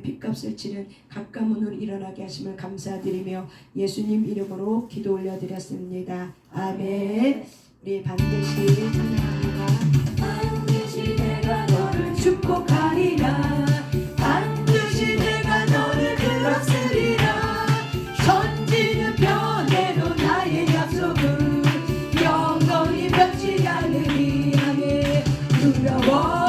핏값을 치른 각 가문으로 일어나게 하심을 감사드리며 예수님 이름으로 기도 올려드렸습니다. 아멘. 우리 반드시 찬양합니다. 반드시 내가 너를 축복하리라. 반드시 내가 너를 들었으리라. 천지는 변해도 나의 약속은 영원히 변치 않으리. 아멘. 두려워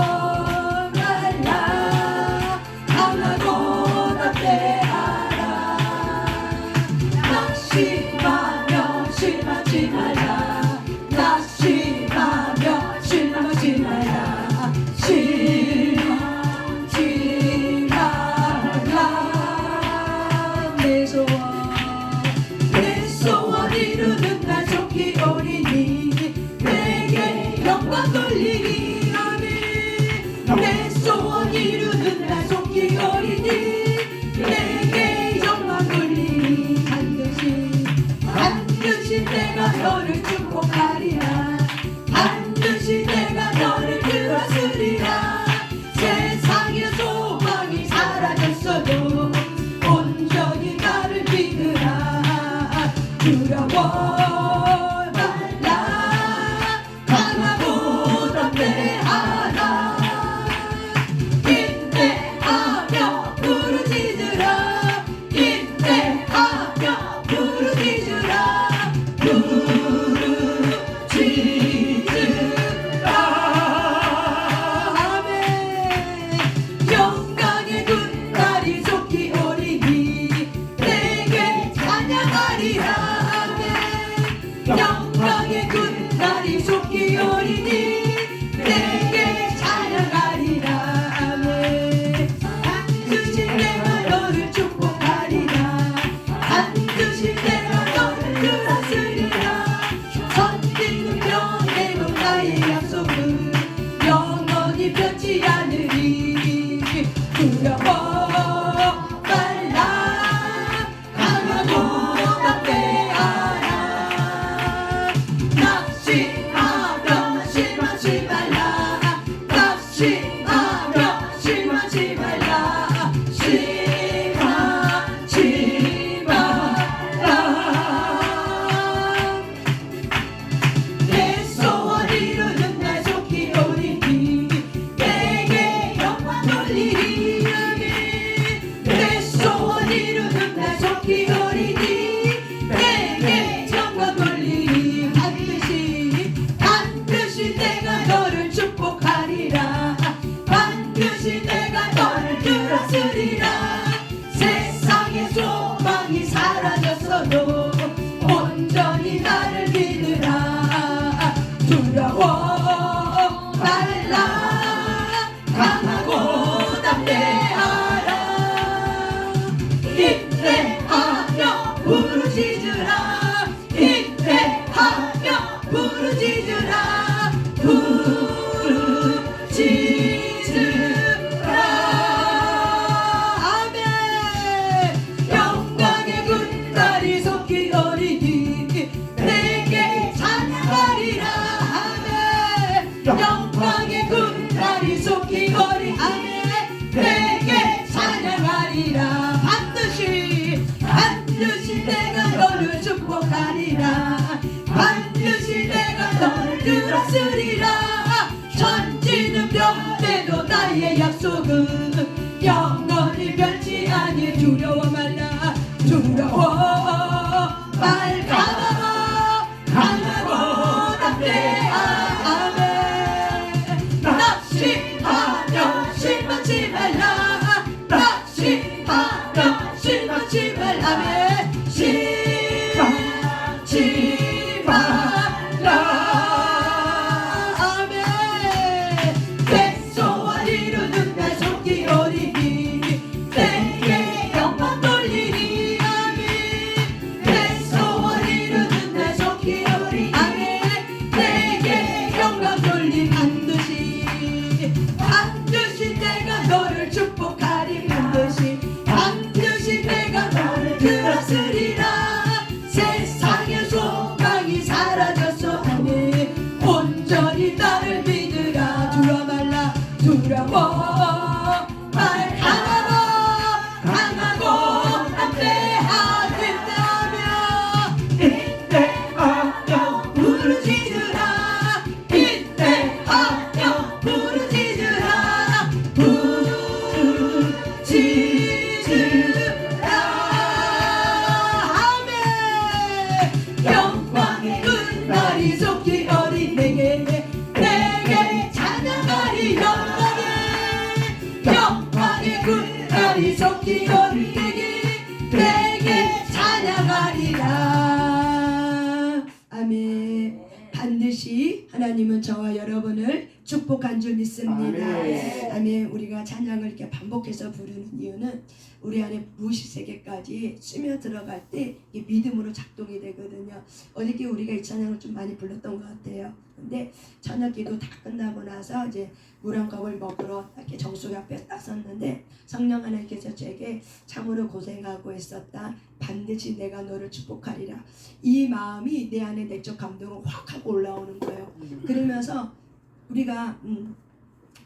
실망하지 말라. 낙심하며 실망하지 말라. 실망하지 말라. 내 소원 이루는 날 좋기 오리니 내게 영광 돌리니. 아멘. 내 소원 이루는 날 좋기 오리니 내게 영광 돌리니. 반드시 내가 너를 축복하리라. 반드시 내가 너를 들었으리라. 세상의 소망이 사라졌어도 온전히 나를 믿으라. 두려워 말라. 강하고 담대하라. 인내하며 부르짖으라. 인내하며 부르짖으라. 아멘. 영광의 군날이 속히 오리니 내게 찬양하리라. 아멘. 영광의 군날이 속히 오리니 내게 찬양하리라. 아멘. 반드시 내가 너를 축복하리라. 반드시 내가 너를 들었으리라. 천지는 변해도 나의 약속은 영원히 변치 않으리. 두려워 말라. 강하고 담대하라. 낙심하며 실망하지 말라. 낙심하며 실망하지 말라. 실망하지 말라. 내 소원 이루는 날 속히 오리니 내게 영광 돌리리. 내 소원 이루는 날 속히 오리니 내게 영광 돌리리. 반드시 내가 너를 축복하리라. 반드시 내가 너를 들었으리라. 세상의 소망이 사라졌어도 온전히 나를 믿으라. 두려워 말라. 강하고 담대하라. 인내하며 부르짖으라. 인내하며 부르짖으라. 부르짖으라. 아멘. 영광의 군날이 속히 오리니 내게 찬양하리라. 아멘. 영광의 군날이 속히 오리. 아멘. 내게 찬양하리라. 반드시 내가 너를 축복하리라. 반드시 내가 너를 들었으리라. 천지는 변해도 나의 약속은 영원히 변치 아니. 두려워 말라. 두려워 말라. 강하고 담대하라. 낙심하며 실망하지 말라. 낙심하며 실망하지 말라. 실망하지 말라. 아멘. 내 소원 이루는 날 속히 오리니 내게 영광 지으라. 아멘. 영광의 끝날이 속히 어린 내게 찬양하리. 영광의 끝날이 속히 어린 내게 찬양하리라. 아멘. 반드시 하나님은 저와 여러분을 축복한 줄 믿습니다. 아멘. 우리가 찬양을 이렇게 반복해서 부르는 이유는 우리 안에 무의식 세계까지 스며들어갈 때 이게 믿음으로 작동이 되거든요. 어저께 우리가 이 찬양을 좀 많이 불렀던 것 같아요. 근데 저녁 기도 다 끝나고 나서 이제 물 한 컵을 먹으러 이렇게 정수기 앞에 딱 섰는데 성령 하나님께서 제게 참으로 고생하고 있었다. 반드시 내가 너를 축복하리라. 이 마음이 내 안에 내적 감동을 확 하고 올라오는 거예요. 그러면서 우리가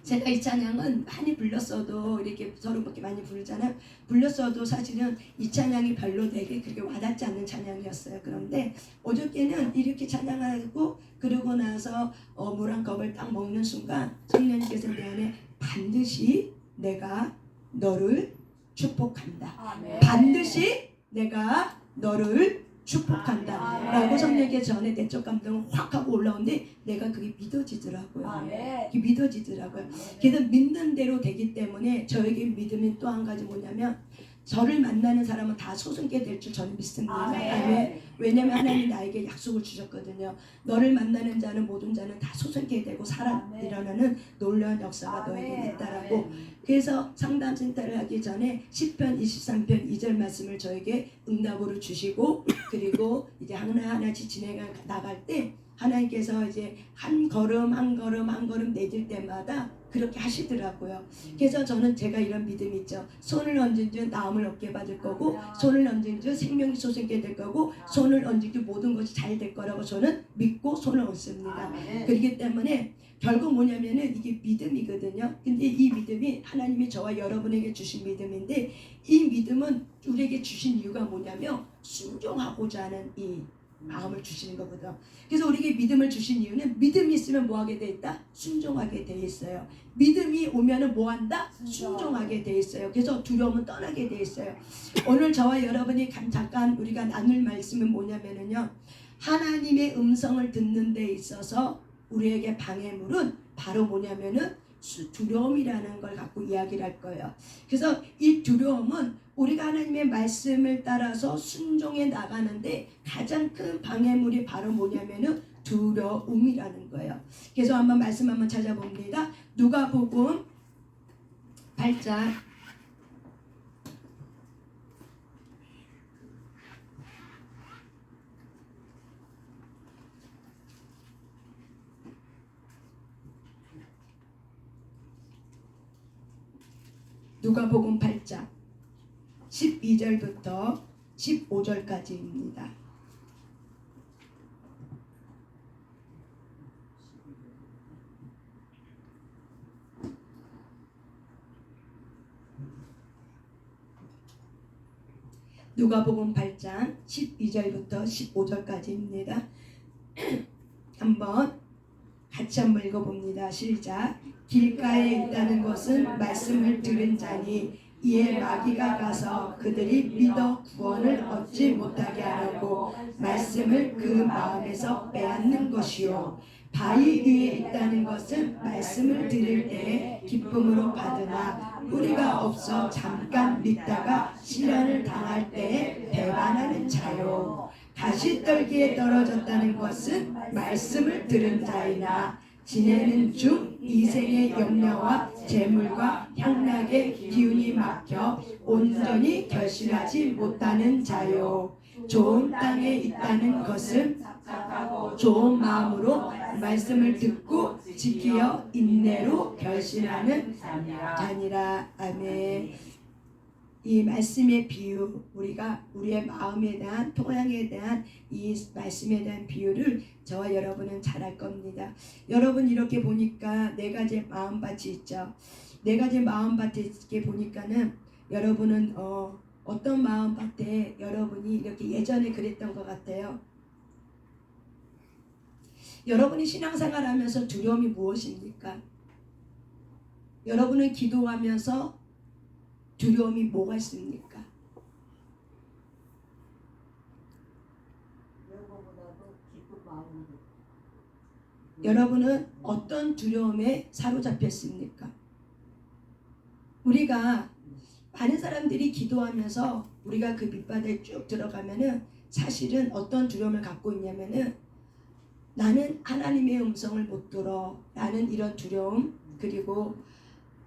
제가 이 찬양은 많이 불렀어도 이렇게 서로 그렇게 많이 부르잖아요. 불렀어도 사실은 이 찬양이 별로 내게 그렇게 와닿지 않는 찬양이었어요. 그런데 어저께는 이렇게 찬양하고 그러고 나서 물 한 컵을 딱 먹는 순간 성령님께서 내 안에 반드시 내가 너를 축복한다. 아멘. 반드시 내가 너를 축복한다 라고 성령께서 전에 내적 감동을 확 하고 올라오는데 내가 그게 믿어지더라고요. 그게 믿어지더라고요. 그래서 믿는 대로 되기 때문에 저에게 믿음이 또 한 가지 뭐냐면 저를 만나는 사람은 다 소승케 될 줄 저는 믿습니다. 아멘. 왜냐하면 하나님이 나에게 약속을 주셨거든요. 너를 만나는 자는 모든 자는 다 소승케 되고 살아 일어나는 놀라운 역사가 너에게 있다라고. 그래서 상담센터를 하기 전에 시편 23편 2절 말씀을 저에게 응답으로 주시고 그리고 이제 하나하나씩 진행해 나갈 때 하나님께서 이제 한 걸음 한 걸음 한 걸음 내딜 때마다 그렇게 하시더라고요. 그래서 저는 제가 이런 믿음이 있죠. 손을 얹은 줄 나음을 얻게 받을 거고 손을 얹은 줄 생명이 솟게 될 거고 손을 얹은 줄 모든 것이 잘 될 거라고 저는 믿고 손을 얹습니다. 그렇기 때문에 결국 뭐냐면은 이게 믿음이거든요. 근데 이 믿음이 하나님이 저와 여러분에게 주신 믿음인데 이 믿음은 우리에게 주신 이유가 뭐냐면 순종하고자 하는 이 마음을 주시는 거거든. 그래서 우리에게 믿음을 주신 이유는 믿음이 있으면 뭐하게 돼 있다? 순종하게 돼 있어요. 믿음이 오면은 뭐한다? 순종하게 돼 있어요. 그래서 두려움은 떠나게 돼 있어요. 오늘 저와 여러분이 잠깐 우리가 나눌 말씀은 뭐냐면은요, 하나님의 음성을 듣는 데 있어서 우리에게 방해물은 바로 뭐냐면은 두려움이라는 걸 갖고 이야기를 할 거예요. 그래서 이 두려움은 우리가 하나님의 말씀을 따라서 순종해 나가는데 가장 큰 방해물이 바로 뭐냐면은 두려움이라는 거예요. 그래서 한번 말씀 한번 찾아봅니다. 누가복음 8장 누가복음 8장 12절부터 15절까지입니다. 누가복음 8장 12절부터 15절까지입니다. 한번 같이 한번 읽어봅니다. 시작. 길가에 있다는 것은 말씀을 들은 자니 이에 마귀가 가서 그들이 믿어 구원을 얻지 못하게 하려고 말씀을 그 마음에서 빼앗는 것이요. 바위 위에 있다는 것은 말씀을 들을 때에 기쁨으로 받으나 뿌리가 없어 잠깐 믿다가 시련을 당할 때에 배반하는 자요. 가시떨기에 떨어졌다는 것은 말씀을 들은 자이나 지내는 중 이생의 염려와 재물과 향락의 기운이 막혀 온전히 결실하지 못하는 자요. 좋은 땅에 있다는 것은 좋은 마음으로 말씀을 듣고 지키어 인내로 결실하는 자니라. 아멘. 이 말씀의 비유, 우리가 우리의 마음에 대한 토양에 대한 이 말씀에 대한 비유를 저와 여러분은 잘 알 겁니다. 여러분 이렇게 보니까 네 가지 마음밭이 있죠. 네 가지 마음밭에 이렇게 보니까는 여러분은 어떤 마음밭에 여러분이 이렇게 예전에 그랬던 것 같아요. 여러분이 신앙생활 하면서 두려움이 무엇입니까? 여러분은 기도하면서 두려움이 뭐가 있습니까? 여러분은 어떤 두려움에 사로잡혔습니까? 우리가 많은 사람들이 기도하면서 우리가 그 밑바닥에 쭉 들어가면은 사실은 어떤 두려움을 갖고 있냐면은 나는 하나님의 음성을 못 들어 라는 이런 두려움, 그리고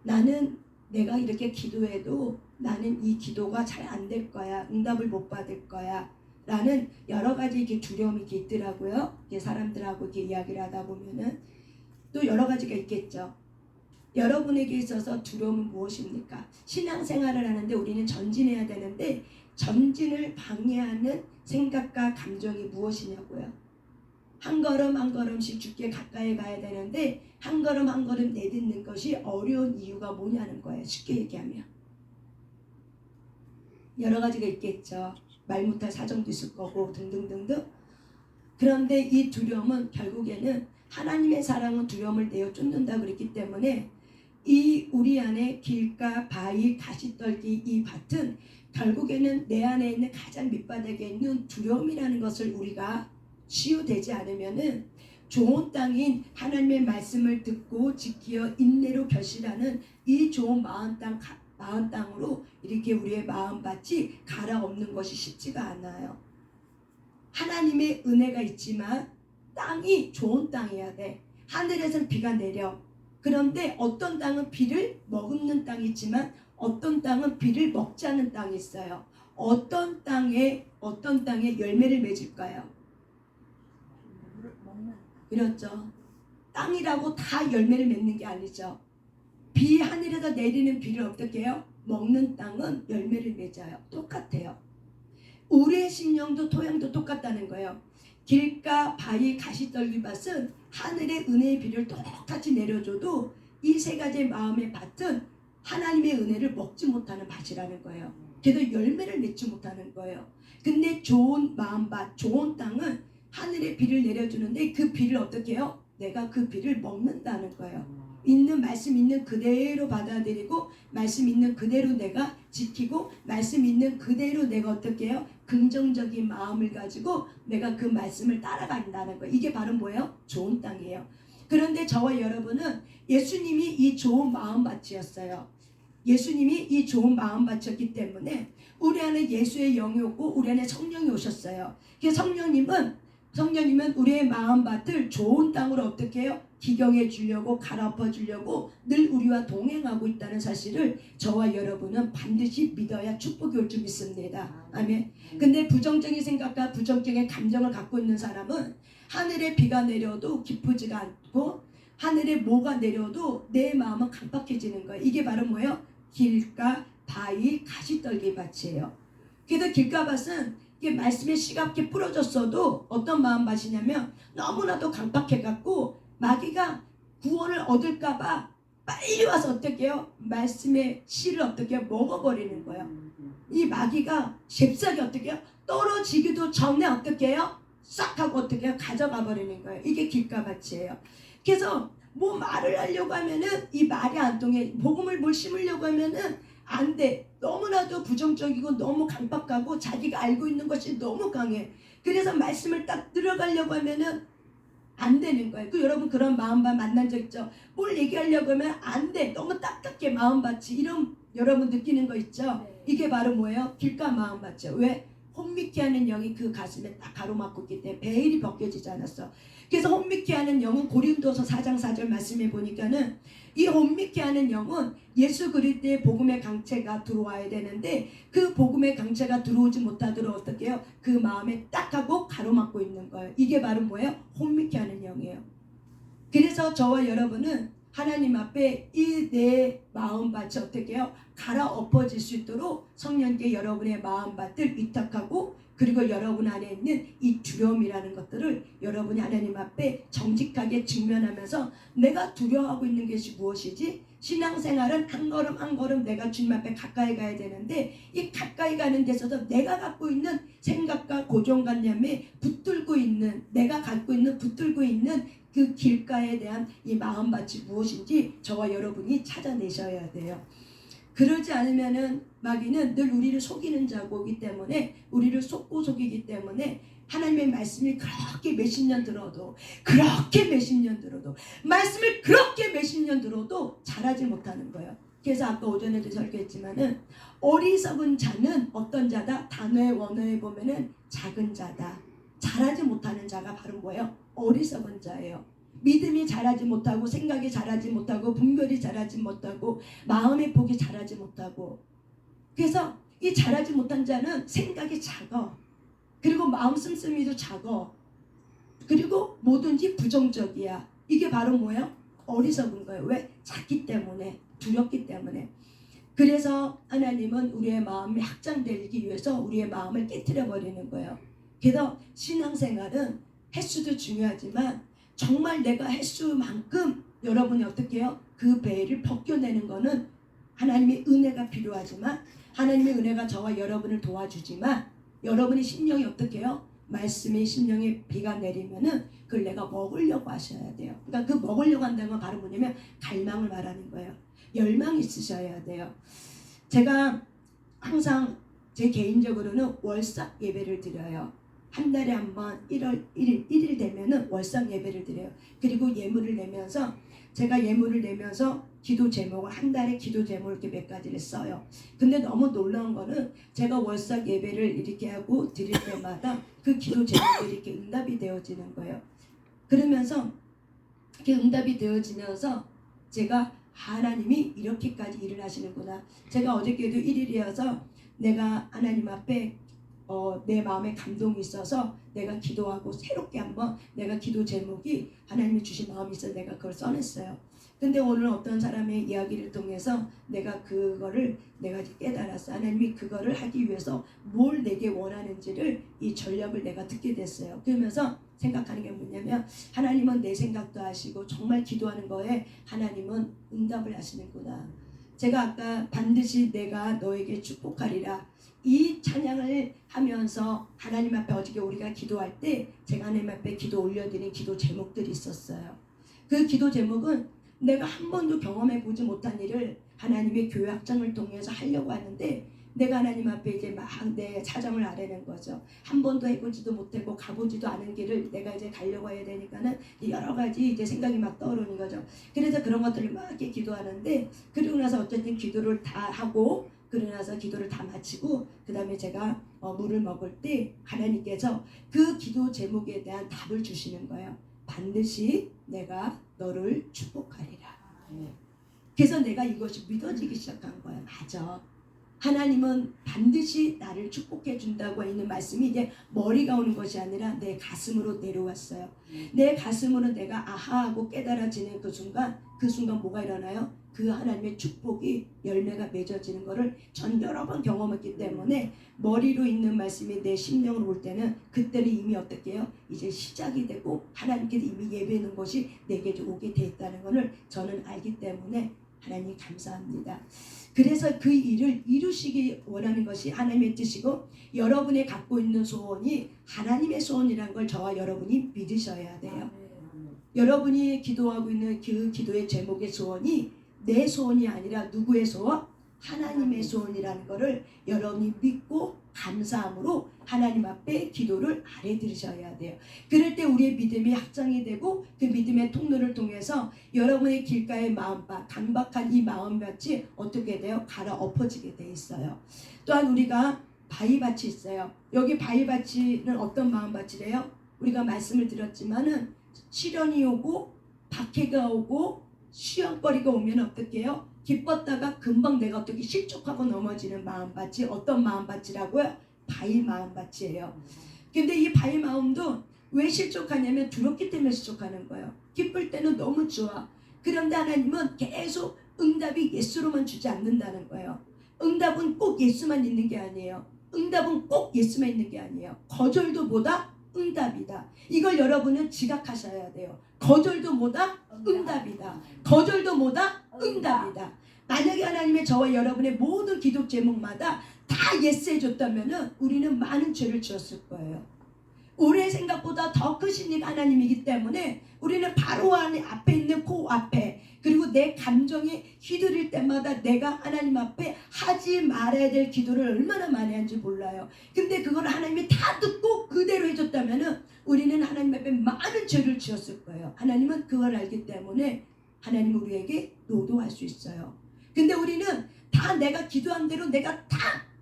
나는 내가 이렇게 기도해도 나는 이 기도가 잘 안 될 거야, 응답을 못 받을 거야 라는 여러 가지 이렇게 두려움이 이렇게 있더라고요. 이렇게 사람들하고 이렇게 이야기를 하다 보면은 또 여러 가지가 있겠죠. 여러분에게 있어서 두려움은 무엇입니까? 신앙생활을 하는데 우리는 전진해야 되는데 전진을 방해하는 생각과 감정이 무엇이냐고요. 한 걸음 한 걸음씩 주께 가까이 가야 되는데 한 걸음 한 걸음 내딛는 것이 어려운 이유가 뭐냐는 거예요. 쉽게 얘기하면 여러 가지가 있겠죠. 말 못할 사정도 있을 거고 등등등등. 그런데 이 두려움은 결국에는 하나님의 사랑은 두려움을 내어 쫓는다 그랬기 때문에 이 우리 안에 길가 바위 가시떨기 이 밭은 결국에는 내 안에 있는 가장 밑바닥에 있는 두려움이라는 것을 우리가 치유되지 않으면은 좋은 땅인 하나님의 말씀을 듣고 지키어 인내로 결실하는 이 좋은 마음 땅으로 이렇게 우리의 마음밭이 갈아엎는 것이 쉽지가 않아요. 하나님의 은혜가 있지만 땅이 좋은 땅이어야 돼. 하늘에서는 비가 내려. 그런데 어떤 땅은 비를 머금는 땅이 있지만 어떤 땅은 비를 먹지 않는 땅이 있어요. 어떤 땅에 열매를 맺을까요? 그렇죠. 땅이라고 다 열매를 맺는 게 아니죠. 비 하늘에서 내리는 비를 어떻게 해요? 먹는 땅은 열매를 맺어요. 똑같아요. 우리의 심령도 토양도 똑같다는 거예요. 길가 바위 가시떨기밭은 하늘의 은혜의 비를 똑같이 내려줘도 이 세 가지의 마음의 밭은 하나님의 은혜를 먹지 못하는 밭이라는 거예요. 그래도 열매를 맺지 못하는 거예요. 근데 좋은 마음밭, 좋은 땅은 하늘의 비를 내려주는데 그 비를 어떻게 해요? 내가 그 비를 먹는다는 거예요. 있는 말씀 있는 그대로 받아들이고 말씀 있는 그대로 내가 지키고 말씀 있는 그대로 내가 어떻게 해요? 긍정적인 마음을 가지고 내가 그 말씀을 따라간다는 거예요. 이게 바로 뭐예요? 좋은 땅이에요. 그런데 저와 여러분은 예수님이 이 좋은 마음밭이었어요. 예수님이 이 좋은 마음밭이었기 때문에 우리 안에 예수의 영이 오고 우리 안에 성령이 오셨어요. 그래서 성령님은 우리의 마음밭을 좋은 땅으로 어떻게 해요? 기경해 주려고 갈아엎어 주려고 늘 우리와 동행하고 있다는 사실을 저와 여러분은 반드시 믿어야 축복이 올 줄 믿습니다. 아멘. 근데 부정적인 생각과 부정적인 감정을 갖고 있는 사람은 하늘에 비가 내려도 기쁘지가 않고 하늘에 뭐가 내려도 내 마음은 강박해지는 거예요. 이게 바로 뭐예요? 길가 바위 가시떨기 밭이에요. 그래서 길가밭은 이게 말씀의 씨가 이렇게 뿌려졌어도 어떤 마음밭이냐면 너무나도 강박해갖고 마귀가 구원을 얻을까봐 빨리 와서 어떻게 해요? 말씀의 씨를 어떻게 해요? 먹어버리는 거예요. 이 마귀가 잽싸게 어떻게 해요? 떨어지기도 전에 어떻게 해요? 싹 하고 어떻게 해요? 가져가 버리는 거예요. 이게 길가밭이에요. 그래서 뭐 말을 하려고 하면은 이 말이 안 통해. 복음을 뭘 심으려고 하면은 안 돼. 너무나도 부정적이고 너무 강박하고 자기가 알고 있는 것이 너무 강해. 그래서 말씀을 딱 들어가려고 하면은 안 되는 거예요. 여러분 그런 마음밭 만난 적 있죠? 뭘 얘기하려고 하면 안 돼. 너무 딱딱해 마음밭이. 이런 여러분 느끼는 거 있죠? 이게 바로 뭐예요? 길가 마음밭이죠. 왜? 혼미케 하는 영이 그 가슴에 딱 가로막고 있기 때문에 베일이 벗겨지지 않았어. 그래서 혼미케 하는 영은 고린도서 4장 4절 말씀해 보니까는 이 혼미케 하는 영은 예수 그리스도의 복음의 강체가 들어와야 되는데 그 복음의 강체가 들어오지 못하도록 어떻게 해요? 그 마음에 딱 하고 가로막고 있는 거예요. 이게 바로 뭐예요? 혼미케 하는 영이에요. 그래서 저와 여러분은 하나님 앞에 이 내 마음밭이 어떻게 해요? 갈아엎어질 수 있도록 성령께 여러분의 마음밭을 위탁하고 그리고 여러분 안에 있는 이 두려움이라는 것들을 여러분이 하나님 앞에 정직하게 직면하면서 내가 두려워하고 있는 것이 무엇이지? 신앙생활은 한 걸음 한 걸음 내가 주님 앞에 가까이 가야 되는데 이 가까이 가는 데서도 내가 갖고 있는 생각과 고정관념에 붙들고 있는 내가 갖고 있는 붙들고 있는 그 길가에 대한 이 마음밭이 무엇인지 저와 여러분이 찾아내셔야 돼요. 그러지 않으면은 마귀는 늘 우리를 속이는 자고기 때문에, 우리를 속고 속이기 때문에 하나님의 말씀이 그렇게 몇십 년 들어도, 그렇게 몇십 년 들어도, 말씀을 그렇게 몇십 년 들어도 잘하지 못하는 거예요. 그래서 아까 오전에도 설교했지만은 어리석은 자는 어떤 자다? 단어의 원어에 보면은 작은 자다. 잘하지 못하는 자가 바로 뭐예요? 어리석은 자예요. 믿음이 자라지 못하고, 생각이 자라지 못하고, 분별이 자라지 못하고, 마음의 폭이 자라지 못하고. 그래서 이 자라지 못한 자는 생각이 작아. 그리고 마음 씀씀이도 작아. 그리고 뭐든지 부정적이야. 이게 바로 뭐예요? 어리석은 거예요. 왜? 작기 때문에, 두렵기 때문에. 그래서 하나님은 우리의 마음이 확장되기 위해서 우리의 마음을 깨트려 버리는 거예요. 그래서 신앙생활은 횟수도 중요하지만 정말 내가 횟수만큼 여러분이 어떻게 해요? 그 배를 벗겨내는 거는 하나님의 은혜가 필요하지만, 하나님의 은혜가 저와 여러분을 도와주지만, 여러분의 심령이 어떻게 해요? 말씀의 심령에 비가 내리면은 그걸 내가 먹으려고 하셔야 돼요. 그러니까 그 먹으려고 한다는 건 바로 뭐냐면 갈망을 말하는 거예요. 열망이 있으셔야 돼요. 제가 항상 제 개인적으로는 월삭 예배를 드려요. 한 달에 한 번 1월 1일 되면은 월삭 예배를 드려요. 그리고 예물을 내면서, 제가 예물을 내면서 기도 제목을, 한 달에 기도 제목을 이렇게 몇 가지를 써요. 근데 너무 놀라운 거는 제가 월삭 예배를 이렇게 하고 드릴 때마다 그 기도 제목이 이렇게 응답이 되어지는 거예요. 그러면서 이렇게 응답이 되어지면서 제가 하나님이 이렇게까지 일을 하시는구나. 제가 어저께도 1일이어서 내가 하나님 앞에 내 마음에 감동이 있어서 내가 기도하고 새롭게 한번 내가 기도 제목이 하나님이 주신 마음이 있어서 내가 그걸 써냈어요. 근데 오늘 어떤 사람의 이야기를 통해서 내가 그거를 내가 깨달았어. 하나님이 그거를 하기 위해서 뭘 내게 원하는지를, 이 전략을 내가 듣게 됐어요. 그러면서 생각하는 게 뭐냐면, 하나님은 내 생각도 하시고 정말 기도하는 거에 하나님은 응답을 하시는구나. 제가 아까 반드시 내가 너에게 축복하리라, 이 찬양을 하면서 하나님 앞에 어저께 우리가 기도할 때 제가 하나님 앞에 기도 올려드린 기도 제목들이 있었어요. 그 기도 제목은 내가 한 번도 경험해 보지 못한 일을 하나님의 교회 확장을 통해서 하려고 하는데, 내가 하나님 앞에 이제 막 내 사정을 아뢰는 거죠. 한 번도 해보지도 못하고 가보지도 않은 길을 내가 이제 가려고 해야 되니까는 여러 가지 이제 생각이 막 떠오르는 거죠. 그래서 그런 것들을 막 이렇게 기도하는데, 그러고 나서 어쨌든 기도를 다 하고, 그러고 나서 기도를 다 마치고 그 다음에 제가 물을 먹을 때 하나님께서 그 기도 제목에 대한 답을 주시는 거예요. 반드시 내가 너를 축복하리라. 그래서 내가 이것이 믿어지기 시작한 거예요. 맞아. 하나님은 반드시 나를 축복해 준다고 있는 말씀이 이제 머리가 오는 것이 아니라 내 가슴으로 내려왔어요. 내 가슴으로 내가 아하하고 깨달아지는 그 순간 뭐가 일어나요? 그 하나님의 축복이 열매가 맺어지는 것을 전 여러 번 경험했기 때문에, 머리로 있는 말씀이 내 심령으로 올 때는 그때는 이미 어떻게 해요? 이제 시작이 되고 하나님께서 이미 예배하는 것이 내게 오게 돼 있다는 것을 저는 알기 때문에 하나님 감사합니다. 그래서 그 일을 이루시기 원하는 것이 하나님의 뜻이고, 여러분이 갖고 있는 소원이 하나님의 소원이라는 걸 저와 여러분이 믿으셔야 돼요. 여러분이 기도하고 있는 그 기도의 제목의 소원이 내 소원이 아니라 누구의 소원? 하나님의 소원이라는 것을 여러분이 믿고 감사함으로 하나님 앞에 기도를 아뢰드리셔야 돼요. 그럴 때 우리의 믿음이 확장이 되고, 그 믿음의 통로를 통해서 여러분의 길가의 마음밭, 강박한 이 마음밭이 어떻게 돼요? 갈아엎어지게 돼 있어요. 또한 우리가 바위밭이 있어요. 여기 바위밭은 어떤 마음밭이래요? 우리가 말씀을 드렸지만은 시련이 오고 박해가 오고 시험거리가 오면 어떻게 해요? 기뻤다가 금방 내가 어떻게 실족하고 넘어지는 마음밭이 어떤 마음밭이라고요? 바위 마음밭이에요. 근데 이 바위 마음도 왜 실족하냐면 두렵기 때문에 실족하는 거예요. 기쁠 때는 너무 좋아. 그런데 하나님은 계속 응답이 예수로만 주지 않는다는 거예요. 응답은 꼭 예수만 있는 게 아니에요. 응답은 꼭 예수만 있는 게 아니에요. 거절도 뭐다? 응답이다. 이걸 여러분은 지각하셔야 돼요. 거절도 뭐다? 응답이다. 거절도 뭐다? 응답이다. 만약에 하나님의 저와 여러분의 모든 기도 제목마다 다 예스 해줬다면 우리는 많은 죄를 지었을 거예요. 우리의 생각보다 더 크신 이 하나님이기 때문에 우리는 바로 앞에 있는 그 앞에, 그리고 내 감정이 휘둘릴 때마다 내가 하나님 앞에 하지 말아야 될 기도를 얼마나 많이 하는지 몰라요. 근데 그걸 하나님이 다 듣고 그대로 해줬다면은 우리는 하나님 앞에 많은 죄를 지었을 거예요. 하나님은 그걸 알기 때문에 하나님은 우리에게 노도할 수 있어요. 근데 우리는 다 내가 기도한 대로 내가 다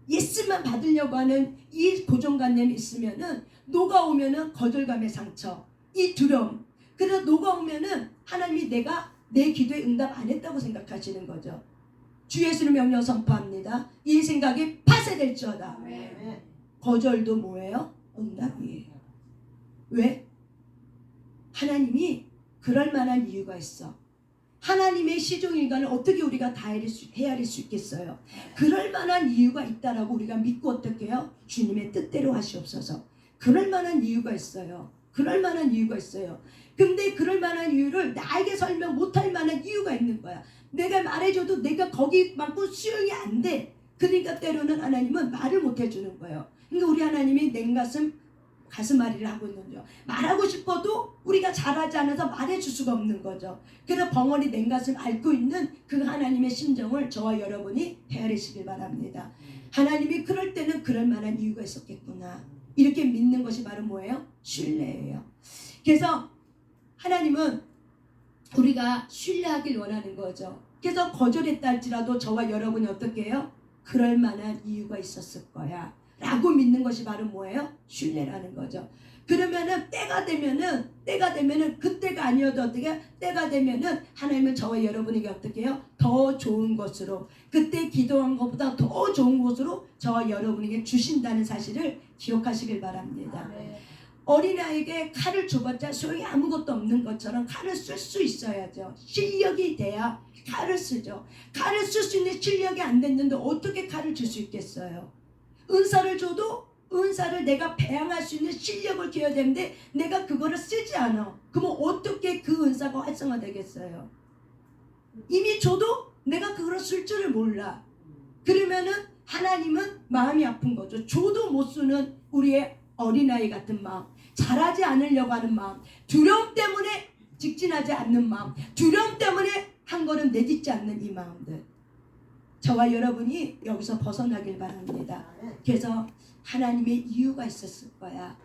예스만 받으려고 하는 이 고정관념이 있으면은 녹아오면은 거절감의 상처, 이 두려움, 그래서 녹아오면은 하나님이 내가 내 기도에 응답 안 했다고 생각하시는 거죠. 주 예수를 명령 선포합니다. 이 생각이 파쇄될지어다. 거절도 뭐예요? 응답이에요. 왜? 하나님이 그럴 만한 이유가 있어. 하나님의 시종일관을 어떻게 우리가 다 헤아릴 수 있겠어요? 그럴 만한 이유가 있다라고 우리가 믿고 어떻게 해요? 주님의 뜻대로 하시옵소서. 그럴 만한 이유가 있어요. 그럴 만한 이유가 있어요. 근데 그럴 만한 이유를 나에게 설명 못할 만한 이유가 있는 거야. 내가 말해줘도 내가 거기만큼 수용이 안 돼. 그러니까 때로는 하나님은 말을 못 해주는 거예요. 그러니까 우리 하나님이 가슴앓이를 하고 있는 거죠. 말하고 싶어도 우리가 잘하지 않아서 말해줄 수가 없는 거죠. 그래서 벙어리 냉가슴 앓고 있는 그 하나님의 심정을 저와 여러분이 헤아리시길 바랍니다. 하나님이 그럴 때는 그럴 만한 이유가 있었겠구나. 이렇게 믿는 것이 바로 뭐예요? 신뢰예요. 그래서 하나님은 우리가 신뢰하길 원하는 거죠. 그래서 거절했다 할지라도 저와 여러분이 어떻게 해요? 그럴 만한 이유가 있었을 거야 라고 믿는 것이 바로 뭐예요? 신뢰라는 거죠. 그러면은 때가 되면은 그때가 아니어도 어떻게 때가 되면은 하나님은 저와 여러분에게 어떻게 해요? 더 좋은 것으로, 그때 기도한 것보다 더 좋은 것으로 저와 여러분에게 주신다는 사실을 기억하시길 바랍니다. 어린아이에게 칼을 줘봤자 소용이 아무것도 없는 것처럼 칼을 쓸 수 있어야죠. 실력이 돼야 칼을 쓰죠. 칼을 쓸 수 있는 실력이 안 됐는데 어떻게 칼을 줄 수 있겠어요? 은사를 줘도 은사를 내가 배양할 수 있는 실력을 줘야 되는데 내가 그거를 쓰지 않아. 그러면 어떻게 그 은사가 활성화되겠어요? 이미 줘도 내가 그걸 쓸 줄을 몰라. 그러면은 하나님은 마음이 아픈 거죠. 줘도 못 쓰는 우리의 어린아이 같은 마음, 잘하지 않으려고 하는 마음, 두려움 때문에 직진하지 않는 마음, 두려움 때문에 한 걸음 내딛지 않는 이 마음들, 저와 여러분이 여기서 벗어나길 바랍니다. 그래서 하나님의 이유가 있었을 거야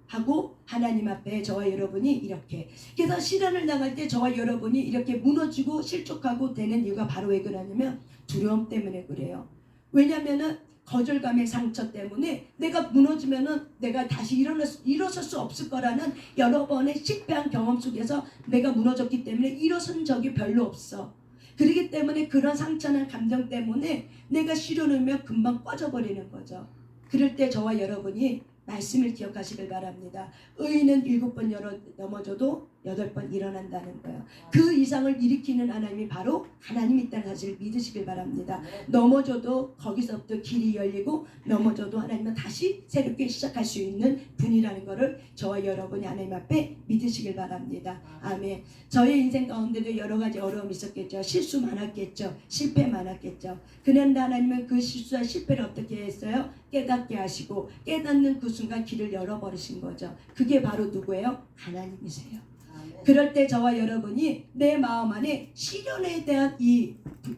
하고 하나님 앞에 저와 여러분이 이렇게, 그래서 시련을 당할 때 저와 여러분이 이렇게 무너지고 실족하고 되는 이유가 바로 왜 그러냐면 두려움 때문에 그래요. 왜냐면은 거절감의 상처 때문에 내가 무너지면은 내가 다시 일어설 수 없을 거라는 여러 번의 실패한 경험 속에서 내가 무너졌기 때문에 일어선 적이 별로 없어. 그렇기 때문에 그런 상처나 감정 때문에 내가 시련하면 금방 꺼져버리는 거죠. 그럴 때 저와 여러분이 말씀을 기억하시길 바랍니다. 의인은 7번 넘어져도 8번 일어난다는 거예요. 그 이상을 일으키는 하나님이 바로 하나님이 있다는 사실을 믿으시길 바랍니다. 넘어져도 거기서부터 길이 열리고 넘어져도 하나님은 다시 새롭게 시작할 수 있는 분이라는 것을 저와 여러분이 하나님 앞에 믿으시길 바랍니다. 아멘. 저의 인생 가운데도 여러 가지 어려움이 있었겠죠. 실수 많았겠죠. 실패 많았겠죠. 그런데 하나님은 그 실수와 실패를 어떻게 했어요? 깨닫게 하시고 깨닫는 그 순간 길을 열어버리신 거죠. 그게 바로 누구예요? 하나님이세요. 그럴 때 저와 여러분이 내 마음 안에 시련에 대한 이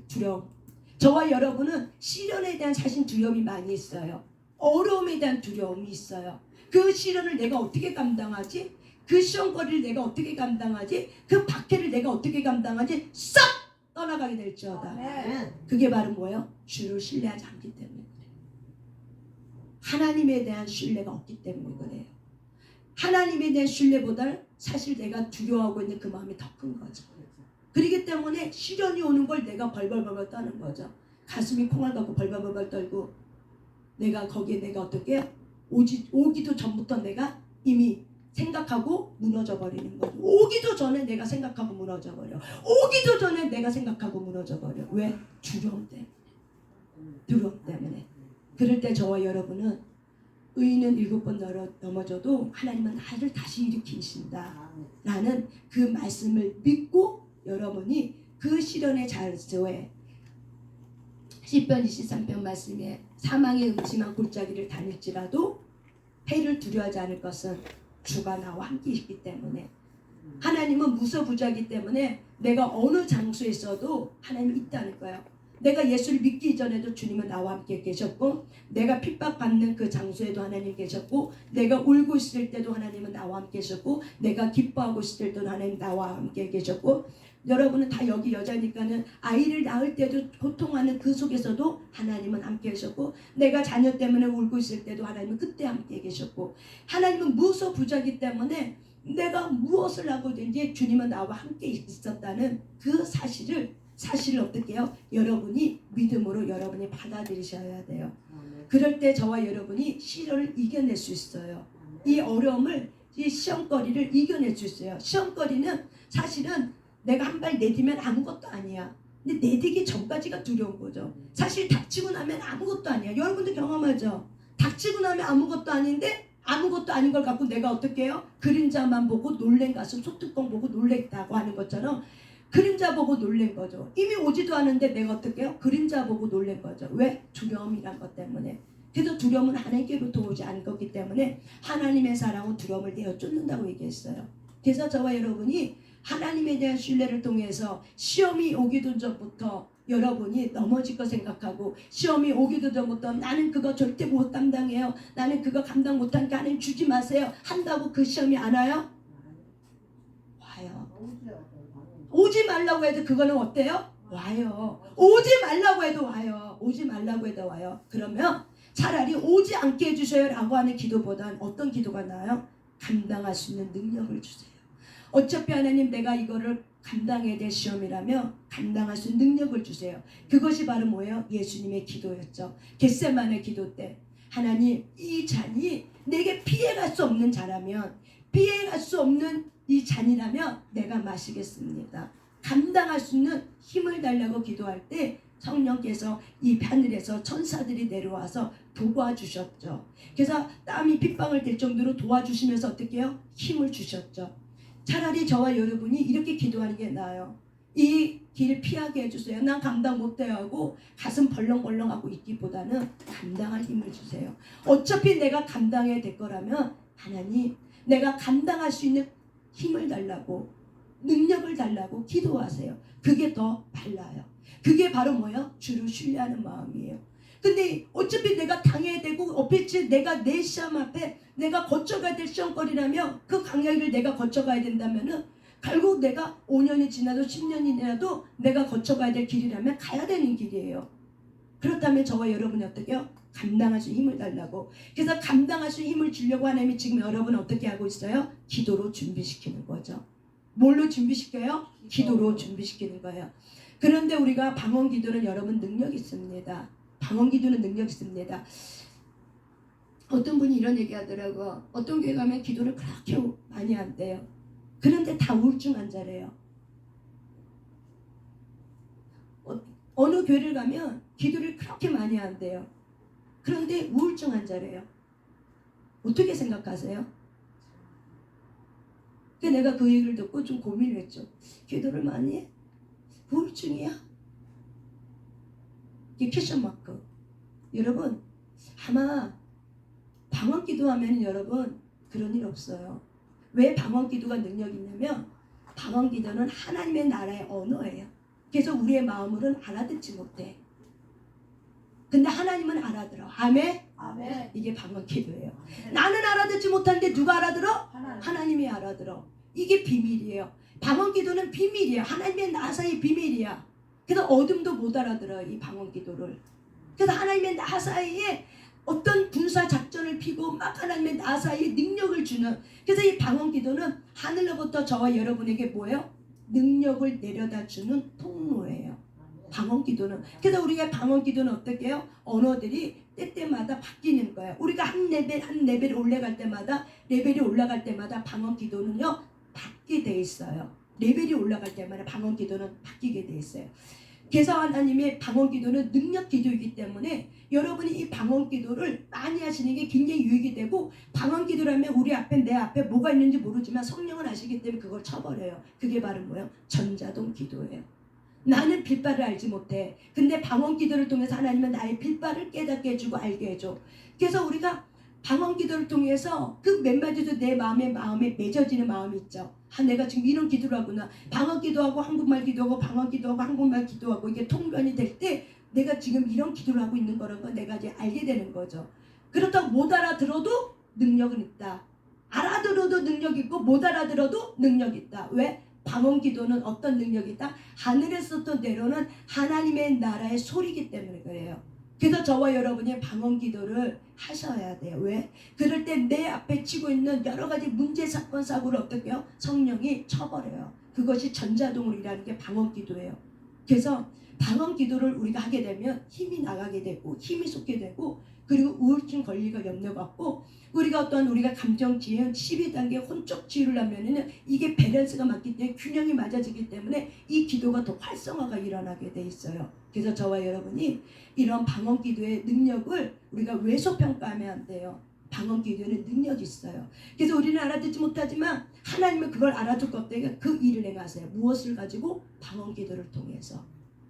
두려움, 저와 여러분은 시련에 대한 사실 두려움이 많이 있어요. 어려움에 대한 두려움이 있어요. 그 시련을 내가 어떻게 감당하지? 그 시험거리를 내가 어떻게 감당하지? 그 박해를 내가 어떻게 감당하지? 싹 떠나가게 될지어다. 그게 바로 뭐예요? 주를 신뢰하지 않기 때문에 그래요. 하나님에 대한 신뢰가 없기 때문에 그래요. 하나님에 대한 신뢰보다 사실 내가 두려워하고 있는 그 마음이 더 큰 거죠. 그렇기 때문에 시련이 오는 걸 내가 벌벌벌 떠는 거죠. 가슴이 콩알 갖고 벌벌벌 떨고 내가 거기에 내가 어떻게 오기도 전부터 내가 이미 생각하고 무너져 버리는 거죠. 오기도 전에 내가 생각하고 무너져 버려. 오기도 전에 내가 생각하고 무너져 버려. 왜? 두려움 때문에. 두려움 때문에. 그럴 때 저와 여러분은 의인은 7번 넘어져도 하나님은 나를 다시 일으키신다 라는 그 말씀을 믿고 여러분이 그 시련의 자소에 시편 23편 말씀에 사망의 음침한 골짜기를 다닐지라도 해를 두려워하지 않을 것은 주가 나와 함께 있기 때문에 하나님은 무소부자이기 때문에 내가 어느 장소에 있어도 하나님이 있다는 거예요. 내가 예수를 믿기 전에도 주님은 나와 함께 계셨고 내가 핍박받는 그 장소에도 하나님 계셨고 내가 울고 있을 때도 하나님은 나와 함께 계셨고 내가 기뻐하고 있을 때도 하나님 나와 함께 계셨고 여러분은 다 여기 여자니까는 아이를 낳을 때도 고통하는 그 속에서도 하나님은 함께 계셨고 내가 자녀 때문에 울고 있을 때도 하나님은 그때 함께 계셨고 하나님은 무소부자이기 때문에 내가 무엇을 하고든지 주님은 나와 함께 있었다는 그 사실을 어떻게 해요? 여러분이 믿음으로 여러분이 받아들이셔야 돼요. 그럴 때 저와 여러분이 시련을 이겨낼 수 있어요. 이 어려움을 이 시험거리를 이겨낼 수 있어요. 시험거리는 사실은 내가 한 발 내디면 아무것도 아니야. 근데 내디기 전까지가 두려운 거죠. 사실 닥치고 나면 아무것도 아니야. 여러분도 경험하죠? 닥치고 나면 아무것도 아닌데 아무것도 아닌 걸 갖고 내가 어떻게 해요? 그림자만 보고 놀란 가슴 소뚜껑 보고 놀랬다고 하는 것처럼 그림자 보고 놀란 거죠. 이미 오지도 않은데 내가 어떻게 해요? 그림자 보고 놀란 거죠. 왜? 두려움이란 것 때문에. 그래서 두려움은 하나님께로부터 오지 않은 거기 때문에 하나님의 사랑은 두려움을 내어 쫓는다고 얘기했어요. 그래서 저와 여러분이 하나님에 대한 신뢰를 통해서 시험이 오기도 전부터 여러분이 넘어질 거 생각하고 시험이 오기도 전부터 나는 그거 절대 못 감당해요. 나는 그거 감당 못하니까 하나님 주지 마세요. 한다고 그 시험이 안 와요? 와요. 오지 말라고 해도 그거는 어때요? 와요. 오지 말라고 해도 와요. 오지 말라고 해도 와요. 그러면 차라리 오지 않게 해주세요 라고 하는 기도보단 어떤 기도가 나아요? 감당할 수 있는 능력을 주세요. 어차피 하나님 내가 이거를 감당해야 될 시험이라며 감당할 수 있는 능력을 주세요. 그것이 바로 뭐예요? 예수님의 기도였죠. 겟세마네 기도 때 하나님 이 잔이 내게 피해갈 수 없는 자라면 피해갈 수 없는 이 잔이라면 내가 마시겠습니다. 감당할 수 있는 힘을 달라고 기도할 때 성령께서 이 하늘에서 천사들이 내려와서 도와주셨죠. 그래서 땀이 핏방울 될 정도로 도와주시면서 어떻게 해요? 힘을 주셨죠. 차라리 저와 여러분이 이렇게 기도하는 게 나아요. 이 길 피하게 해주세요. 난 감당 못해요 하고 가슴 벌렁벌렁하고 있기보다는 감당할 힘을 주세요. 어차피 내가 감당해야 될 거라면 하나님 내가 감당할 수 있는 힘을 달라고 능력을 달라고 기도하세요. 그게 더 발라요. 그게 바로 뭐예요? 주를 신뢰하는 마음이에요. 근데 어차피 내가 당해야 되고 어필치 내가 내 시험 앞에 내가 거쳐가야 될 시험거리라면 그 강약을 내가 거쳐가야 된다면은 결국 내가 5년이 지나도 10년이 지나도 내가 거쳐가야 될 길이라면 가야 되는 길이에요. 그렇다면 저와 여러분이 어떻게 해요? 감당할 수 힘을 달라고. 그래서 감당할 수 힘을 주려고 하나님이 지금 여러분을 어떻게 하고 있어요? 기도로 준비시키는 거죠. 뭘로 준비시켜요? 기도로 준비시키는 거예요. 그런데 우리가 방언 기도는 여러분 능력이 있습니다. 방언 기도는 능력이 있습니다. 어떤 분이 이런 얘기 하더라고요. 어떤 교회 가면 기도를 그렇게 많이 한대요. 그런데 다 우울증 환자래요. 어느 교회를 가면 기도를 그렇게 많이 한대요. 그런데 우울증 환자래요. 어떻게 생각하세요? 그래서 내가 그 얘기를 듣고 좀 고민을 했죠. 기도를 많이 해? 우울증이야? 이게 퀘션 마크. 여러분 아마 방언 기도하면 여러분 그런 일 없어요. 왜 방언 기도가 능력이 있냐면 방언 기도는 하나님의 나라의 언어예요. 그래서 우리의 마음으로는 알아듣지 못해. 근데 하나님은 알아들어. 아멘? 아멘. 이게 방언 기도예요. 나는 알아듣지 못하는데 누가 알아들어? 하나님이 알아들어. 이게 비밀이에요. 방언 기도는 비밀이에요. 하나님의 나 사이의 비밀이야. 그래서 어둠도 못 알아들어요. 이 방언 기도를. 그래서 하나님의 나 사이에 어떤 군사 작전을 피고 막 하나님의 나 사이에 능력을 주는. 그래서 이 방언 기도는 하늘로부터 저와 여러분에게 뭐예요? 능력을 내려다 주는 통로예요. 방언 기도는. 그래서 우리가 방언 기도는 어떻게 해요? 언어들이 때때마다 바뀌는 거예요. 우리가 한 레벨 올라갈 때마다 방언 기도는요 바뀌게 돼 있어요. 레벨이 올라갈 때마다 방언 기도는 바뀌게 돼 있어요. 그래서 하나님의 방언 기도는 능력 기도이기 때문에 여러분이 이 방언 기도를 많이 하시는 게 굉장히 유익이 되고, 방언 기도라면 우리 앞에 내 앞에 뭐가 있는지 모르지만 성령은 아시기 때문에 그걸 쳐버려요. 그게 바로 뭐예요? 전자동 기도예요. 나는 빌바를 알지 못해. 근데 방언 기도를 통해서 하나님은 나의 빌바를 깨닫게 해주고 알게 해줘. 그래서 우리가 방언 기도를 통해서 그 몇 마디도 내 마음에 맺어지는 마음이 있죠. 내가 지금 이런 기도를 하구나. 방언 기도하고 한국말 기도하고 방언 기도하고 한국말 기도하고 이게 통변이 될 때 내가 지금 이런 기도를 하고 있는 거라는 걸 내가 이제 알게 되는 거죠. 그렇다고 못 알아들어도 능력은 있다. 알아들어도 능력이 있고 못 알아들어도 능력이 있다. 왜? 방언 기도는 어떤 능력이 있다? 하늘에서부터 내려오는 하나님의 나라의 소리이기 때문에 그래요. 그래서 저와 여러분이 방언 기도를 하셔야 돼요. 왜? 그럴 때 내 앞에 치고 있는 여러 가지 문제 사건 사고를 어떻게 해요? 성령이 쳐버려요. 그것이 전자동으로 일하는 게 방언 기도예요. 그래서 방언 기도를 우리가 하게 되면 힘이 나가게 되고 힘이 솟게 되고 그리고 우울증 걸리가 염려가 없고 우리가 감정 지혜 12단계 혼적 치유를 하면은 이게 밸런스가 맞기 때문에 균형이 맞아지기 때문에 이 기도가 더 활성화가 일어나게 돼 있어요. 그래서 저와 여러분이 이런 방언 기도의 능력을 우리가 외소평가하면 안 돼요. 방언 기도에는 능력이 있어요. 그래서 우리는 알아듣지 못하지만 하나님은 그걸 알아듣고 없다니까 그 일을 행하세요. 무엇을 가지고? 방언 기도를 통해서.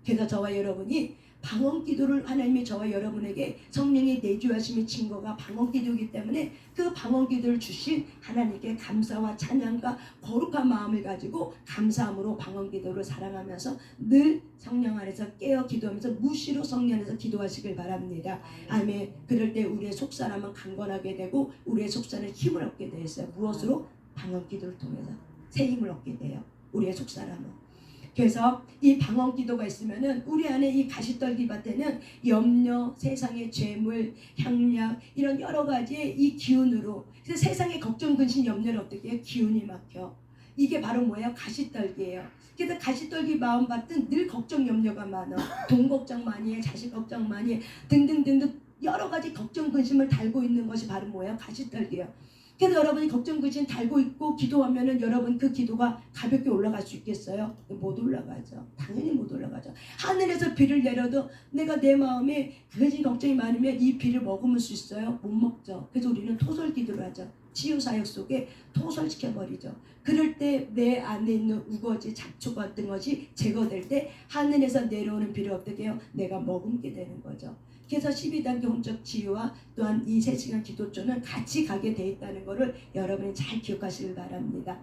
그래서 저와 여러분이 방언 기도를 하나님이 저와 여러분에게 성령의 내주하심의 증거가 방언 기도이기 때문에 그 방언 기도를 주신 하나님께 감사와 찬양과 거룩한 마음을 가지고 감사함으로 방언 기도를 사랑하면서 늘 성령 안에서 깨어 기도하면서 무시로 성령 안에서 기도하시길 바랍니다. 아멘. 그럴 때 우리의 속사람은 강건하게 되고 우리의 속사는 힘을 얻게 되어 있어요. 무엇으로? 방언 기도를 통해서 새 힘을 얻게 돼요. 우리의 속사람은. 그래서 이 방언 기도가 있으면은 우리 안에 이 가시떨기 밭에는 염려, 세상의 죄물, 향락 이런 여러 가지의 이 기운으로 그래서 세상의 걱정, 근심, 염려를 어떻게 해요? 기운이 막혀. 이게 바로 뭐예요? 가시떨기예요. 그래서 가시떨기 마음밭은 늘 걱정, 염려가 많아. 돈 걱정 많이 해, 자식 걱정 많이 해 등등등등 여러 가지 걱정, 근심을 달고 있는 것이 바로 뭐예요? 가시떨기예요. 그래서 여러분이 걱정, 근심 달고 있고 기도하면은 여러분 그 기도가 가볍게 올라갈 수 있겠어요? 못 올라가죠. 당연히 못 올라가죠. 하늘에서 비를 내려도 내가 내 마음에 근심, 걱정이 많으면 이 비를 머금을 수 있어요? 못 먹죠. 그래서 우리는 토설 기도를 하죠. 치유사역 속에 토설시켜버리죠. 그럴 때 내 안에 있는 우거지, 잡초 같은 것이 제거될 때 하늘에서 내려오는 비를 어떻게 해요? 내가 머금게 되는 거죠. 그래서 12단계 혼적 치유와 또한 이 3시간 기도조는 같이 가게 돼 있다는 것을 여러분이 잘 기억하시길 바랍니다.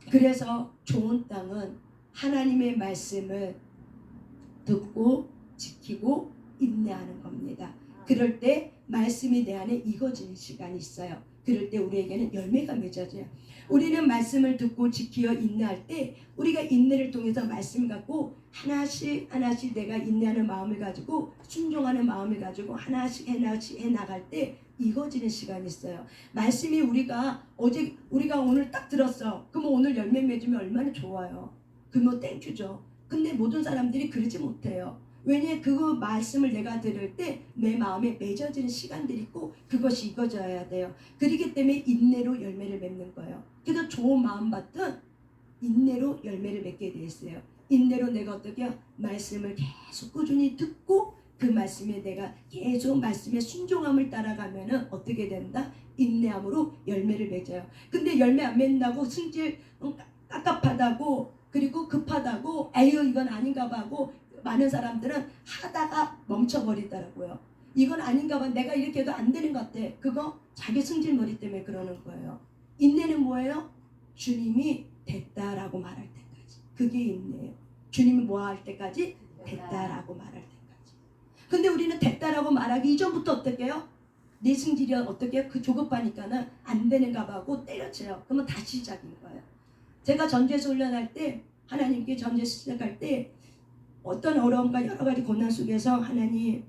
그래서 좋은 땅은 하나님의 말씀을 듣고 지키고 인내하는 겁니다. 그럴 때 말씀이 내 안에 익어지는 시간이 있어요. 그럴 때 우리에게는 열매가 맺어져요. 우리는 말씀을 듣고 지키어 인내할 때 우리가 인내를 통해서 말씀을 갖고 하나씩 내가 인내하는 마음을 가지고 순종하는 마음을 가지고 하나씩 해나갈 때 익어지는 시간이 있어요. 말씀이 우리가 오늘 딱 들었어. 그러면 오늘 열매 맺으면 얼마나 좋아요. 그러면 땡큐죠. 근데 모든 사람들이 그러지 못해요. 왜냐? 그 말씀을 내가 들을 때 내 마음에 맺어지는 시간들이 있고 그것이 익어져야 돼요. 그렇기 때문에 인내로 열매를 맺는 거예요. 그래서 좋은 마음밭은 인내로 열매를 맺게 돼 있어요. 인내로 내가 어떻게 해요? 말씀을 계속 꾸준히 듣고 그 말씀에 내가 계속 말씀에 순종함을 따라가면은 어떻게 된다? 인내함으로 열매를 맺어요. 근데 열매 안 맺는다고 승질 깝깝하다고 그리고 급하다고 에휴 이건 아닌가 봐 하고 많은 사람들은 하다가 멈춰버리더라고요. 이건 아닌가 봐. 내가 이렇게 해도 안 되는 것 같아. 그거 자기 승질머리 때문에 그러는 거예요. 인내는 뭐예요? 주님이 됐다라고 말할 때까지. 그게 인내예요. 주님이 뭐 할 때까지? 됐다라고 말할 때까지. 근데 우리는 됐다라고 말하기 이전부터 어떻게 해요? 내 승질이 어떻게 해요? 그 조급하니까는 안 되는가 봐 하고 때려쳐요. 그러면 다시 시작인 거예요. 제가 전제에서 훈련할 때 하나님께 전제 시작할 때 어떤 어려움과 여러 가지 고난 속에서 하나님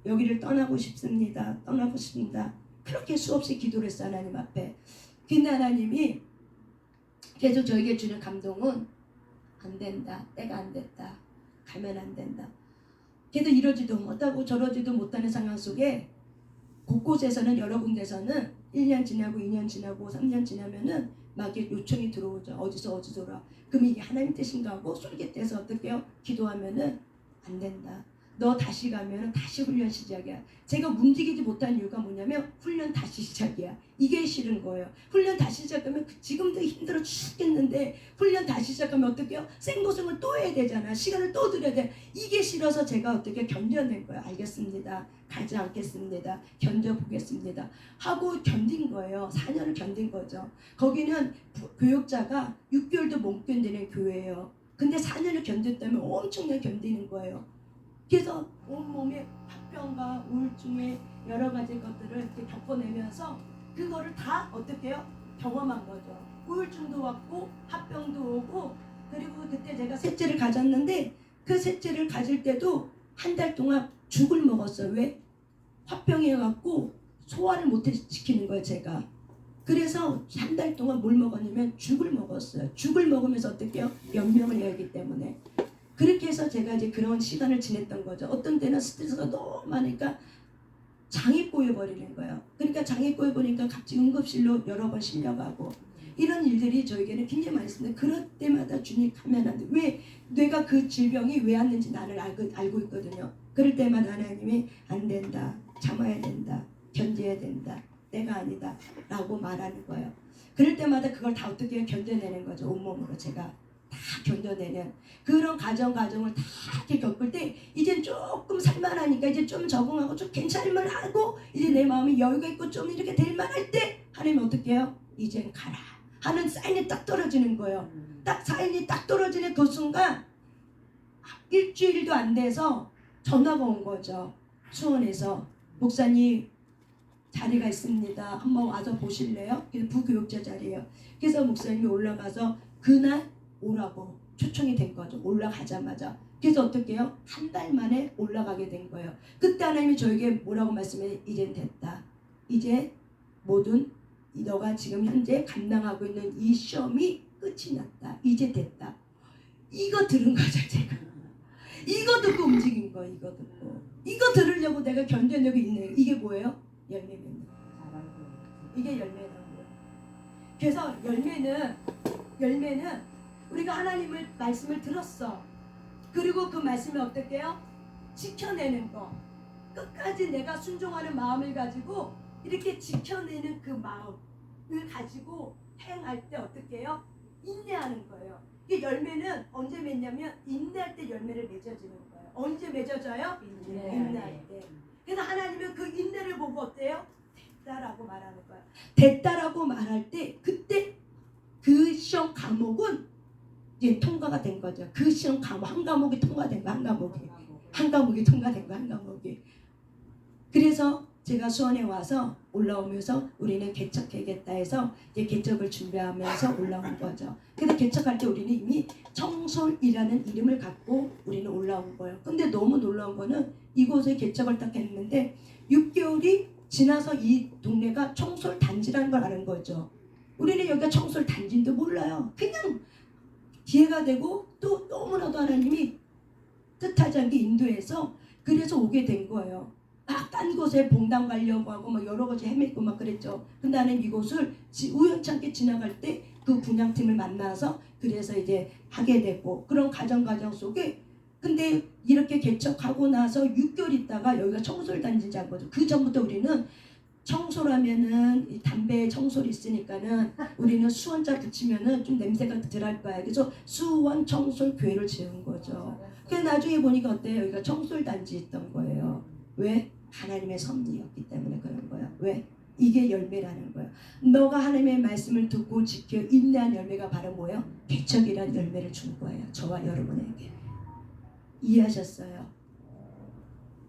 여기를 떠나고 싶습니다. 그렇게 수없이 기도를 했어 하나님 앞에. 근데 하나님이 계속 저에게 주는 감동은 안 된다. 때가 안 됐다. 가면 안 된다. 걔도 이러지도 못하고 저러지도 못하는 상황 속에 곳곳에서는 여러 군데서는 1년 지나고 2년 지나고 3년 지나면은 막 이렇게 요청이 들어오죠. 어디서라. 그럼 이게 하나님 뜻인가 하고 솔깃해서 어떻게 해요? 기도하면은 안 된다. 너 다시 가면 다시 훈련 시작이야. 제가 움직이지 못한 이유가 뭐냐면 훈련 다시 시작이야. 이게 싫은 거예요. 훈련 다시 시작하면 지금도 힘들어 죽겠는데 훈련 다시 시작하면 어떻게 해요? 생고생을 또 해야 되잖아. 시간을 또 들여야 돼. 이게 싫어서 제가 어떻게 견뎌낸 거예요. 알겠습니다. 가지 않겠습니다. 견뎌보겠습니다. 하고 견딘 거예요. 4년을 견딘 거죠. 거기는 교육자가 6개월도 못 견디는 교회예요. 근데 4년을 견뎠다면 엄청나게 견디는 거예요. 그래서 온몸에 화병과 우울증에 여러 가지 것들을 이렇게 겪어내면서 그거를 다 어떻게 해요? 경험한 거죠. 우울증도 왔고 화병도 오고 그리고 그때 제가 셋째를 가졌는데 그 셋째를 가질 때도 한 달 동안 죽을 먹었어요. 왜? 화병이 갖고 소화를 못 시키는 거예요. 제가. 그래서 한 달 동안 뭘 먹었냐면 죽을 먹었어요. 죽을 먹으면서 어떻게 해요? 연명을 해야 하기 때문에. 그렇게 해서 제가 이제 그런 시간을 지냈던 거죠. 어떤 때는 스트레스가 너무 많으니까 장이 꼬여버리는 거예요. 그러니까 장이 꼬여버리니까 갑자기 응급실로 여러 번 실려가고 이런 일들이 저에게는 굉장히 많이 있습니다. 그럴 때마다 주님 가면 안 돼. 왜? 내가 그 질병이 왜 왔는지 나를 알고 있거든요. 그럴 때마다 하나님이 안 된다. 참아야 된다. 견뎌야 된다. 내가 아니다. 라고 말하는 거예요. 그럴 때마다 그걸 다 어떻게 견뎌내는 거죠. 온몸으로 제가 다 견뎌내는 그런 과정을 다 이렇게 겪을 때 이제 조금 살만하니까 이제 좀 적응하고 좀 괜찮을만 하고 이제 내 마음이 여유가 있고 좀 이렇게 될 만할 때 하나님 어떻게 해요? 이젠 가라 하는 사인이 딱 떨어지는 거예요. 딱 사인이 딱 떨어지는 그 순간 일주일도 안 돼서 전화가 온 거죠. 수원에서 목사님 자리가 있습니다. 한번 와서 보실래요? 부교육자 자리예요. 그래서 목사님이 올라가서 그날 오라고 초청이 된 거죠. 올라가자마자. 그래서 어떻게 해요? 한 달 만에 올라가게 된 거예요. 그때 하나님이 저에게 뭐라고 말씀해? 이젠 됐다. 이제 모든 너가 지금 현재 감당하고 있는 이 시험이 끝이 났다. 이제 됐다. 이거 들은 거죠. 제가. 이거 듣고 움직인 거. 이거 듣고. 이거 들으려고 내가 견뎌내고 있는 이게 뭐예요? 열매입니다. 이게 열매라고요. 그래서 열매는 우리가 하나님의 말씀을 들었어. 그리고 그 말씀을 어떻게 해요? 지켜내는 거. 끝까지 내가 순종하는 마음을 가지고 이렇게 지켜내는 그 마음을 가지고 행할 때 어떻게 해요? 인내하는 거예요. 이 열매는 언제 맺냐면 인내할 때 열매를 맺어지는 거예요. 언제 맺어져요? 인내할 때. 그래서 하나님은 그 인내를 보고 어때요? 됐다라고 말하는 거예요. 됐다라고 말할 때 그때 그 시험 과목은 이제 통과가 된 거죠. 그 시험 과목 한 과목이 통과된 거 한 과목이 통과된 거 한 과목이. 그래서 제가 수원에 와서 올라오면서 우리는 개척해야겠다 해서 이제 개척을 준비하면서 올라온 거죠. 근데 개척할 때 우리는 이미 청솔이라는 이름을 갖고 우리는 올라온 거예요. 근데 너무 놀라운 거는 이곳에 개척을 딱 했는데 6개월이 지나서 이 동네가 청솔 단지라는 걸 아는 거죠. 우리는 여기가 청솔 단지인도 몰라요. 그냥 기회가 되고 또 너무나도 하나님이 뜻하지 않게 인도해서 그래서 오게 된 거예요. 막 딴 곳에 봉당 가려고 하고 막 여러 가지 헤맸고 막 그랬죠. 근데 나는 이곳을 우연찮게 지나갈 때 그 분양팀을 만나서 그래서 이제 하게 됐고 그런 과정 속에 근데 이렇게 개척하고 나서 6개월 있다가 여기가 청솔 단지인 거죠. 그 전부터 우리는 청소라면은 담배 청소리 있으니까는 우리는 수원자 붙이면은 좀 냄새가 덜할 거야. 그래서 수원 청솔 교회를 지은 거죠. 그래서 나중에 보니까 어때요? 여기가 청솔 단지 있던 거예요. 왜? 하나님의 섭리였기 때문에 그런 거야. 왜? 이게 열매라는 거야. 너가 하나님의 말씀을 듣고 지켜 인내한 열매가 바로 뭐예요? 개척이라는 열매를 준 거예요. 저와 여러분에게. 이해하셨어요?